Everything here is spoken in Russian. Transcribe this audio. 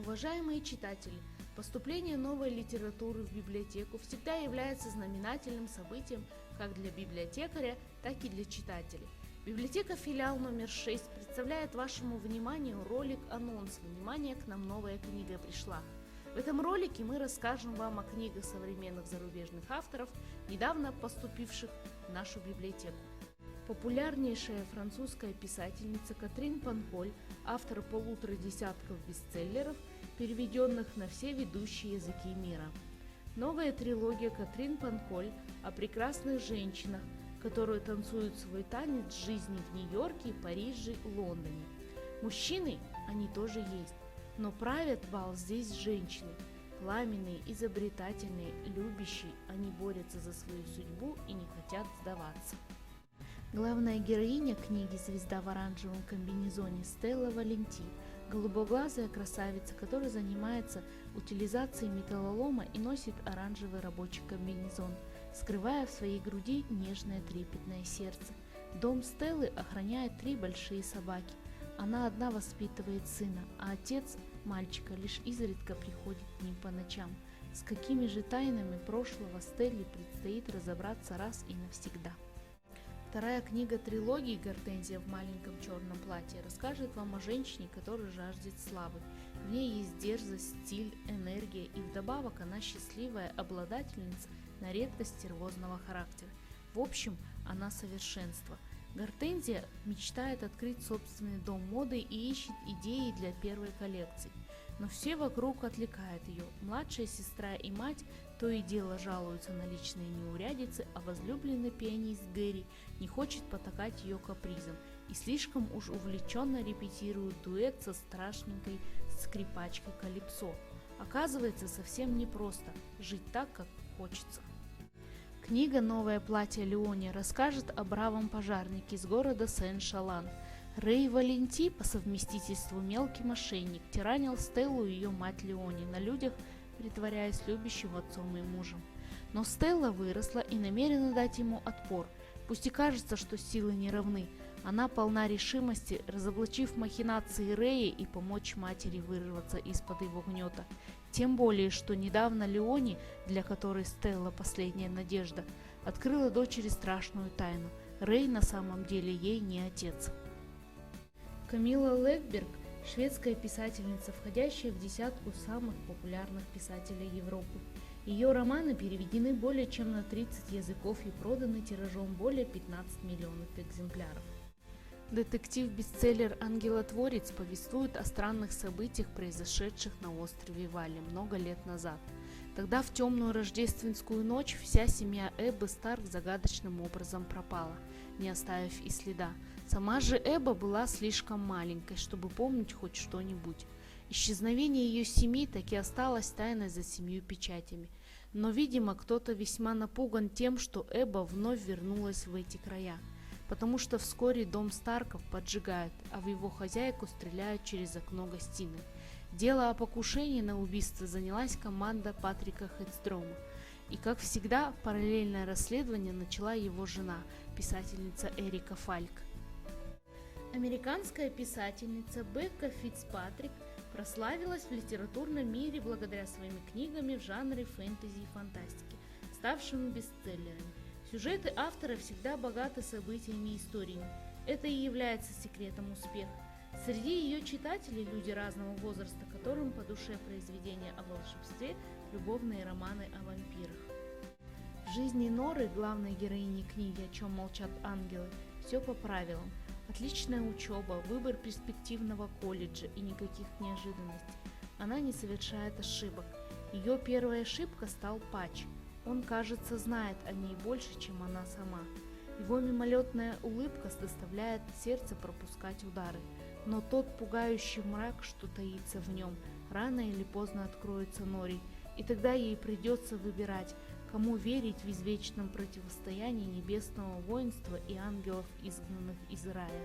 Уважаемые читатели, поступление новой литературы в библиотеку всегда является знаменательным событием как для библиотекаря, так и для читателей. Библиотека филиал номер 6 представляет вашему вниманию ролик «Анонс. Внимание, к нам новая книга пришла». В этом ролике мы расскажем вам о книгах современных зарубежных авторов, недавно поступивших в нашу библиотеку. Популярнейшая французская писательница Катрин Панколь, автор полутора десятков бестселлеров, переведенных на все ведущие языки мира. Новая трилогия Катрин Панколь о прекрасных женщинах, которые танцуют свой танец жизни в Нью-Йорке, Париже, Лондоне. Мужчины, они тоже есть, но правят бал здесь женщины. Пламенные, изобретательные, любящие, они борются за свою судьбу и не хотят сдаваться. Главная героиня книги «Звезда в оранжевом комбинезоне» Стелла Валенти, голубоглазая красавица, которая занимается утилизацией металлолома и носит оранжевый рабочий комбинезон, скрывая в своей груди нежное трепетное сердце. Дом Стеллы охраняет 3 большие собаки. Она одна воспитывает сына, а отец мальчика лишь изредка приходит к ним по ночам. С какими же тайнами прошлого Стелле предстоит разобраться раз и навсегда. Вторая книга трилогии «Гортензия в маленьком черном платье» расскажет вам о женщине, которая жаждет славы. В ней есть дерзость, стиль, энергия, и вдобавок она счастливая обладательница на редкость стервозного характера. В общем, она совершенство. Гортензия мечтает открыть собственный дом моды и ищет идеи для первой коллекции. Но все вокруг отвлекают ее. Младшая сестра и мать то и дело жалуются на личные неурядицы, а возлюбленный пианист Гэри не хочет потакать ее капризам и слишком уж увлеченно репетирует дуэт со страшненькой скрипачкой Калипсо. Оказывается, совсем непросто жить так, как хочется. Книга «Новое платье Леони» расскажет о бравом пожарнике из города Сен-Шалан. Рэй Валенти, по совместительству мелкий мошенник, тиранил Стеллу и ее мать Леони на людях, притворяясь любящим отцом и мужем. Но Стелла выросла и намерена дать ему отпор. Пусть и кажется, что силы не равны, она полна решимости, разоблачив махинации Рэя и помочь матери вырваться из-под его гнета. Тем более, что недавно Леони, для которой Стелла последняя надежда, открыла дочери страшную тайну. Рэй на самом деле ей не отец. Камилла Лэкберг – шведская писательница, входящая в десятку самых популярных писателей Европы. Ее романы переведены более чем на 30 языков и проданы тиражом более 15 миллионов экземпляров. Детектив-бестселлер «Ангелотворец» повествует о странных событиях, произошедших на острове Валли много лет назад. Тогда в темную рождественскую ночь вся семья Эббы Старк загадочным образом пропала, не оставив и следа. Сама же Эбба была слишком маленькой, чтобы помнить хоть что-нибудь. Исчезновение ее семьи так и осталось тайной за 7 печатями. Но, видимо, кто-то весьма напуган тем, что Эбба вновь вернулась в эти края, потому что вскоре дом Старков поджигают, а в его хозяйку стреляют через окно гостиной. Дело о покушении на убийство занялась команда Патрика Хедстрома. И, как всегда, параллельное расследование начала его жена, писательница Эрика Фальк. Американская писательница Бекка Фицпатрик прославилась в литературном мире благодаря своим книгам в жанре фэнтези и фантастики, ставшими бестселлерами. Сюжеты автора всегда богаты событиями и историями. Это и является секретом успеха. Среди ее читателей люди разного возраста, которым по душе произведения о волшебстве, любовные романы о вампирах. В жизни Норы, главной героини книги «О чем молчат ангелы», все по правилам. Отличная учеба, выбор перспективного колледжа и никаких неожиданностей. Она не совершает ошибок. Ее первой ошибкой стал Патч. Он, кажется, знает о ней больше, чем она сама. Его мимолетная улыбка заставляет сердце пропускать удары. Но тот пугающий мрак, что таится в нем, рано или поздно откроется Норе, и тогда ей придется выбирать, кому верить в извечном противостоянии небесного воинства и ангелов, изгнанных из рая.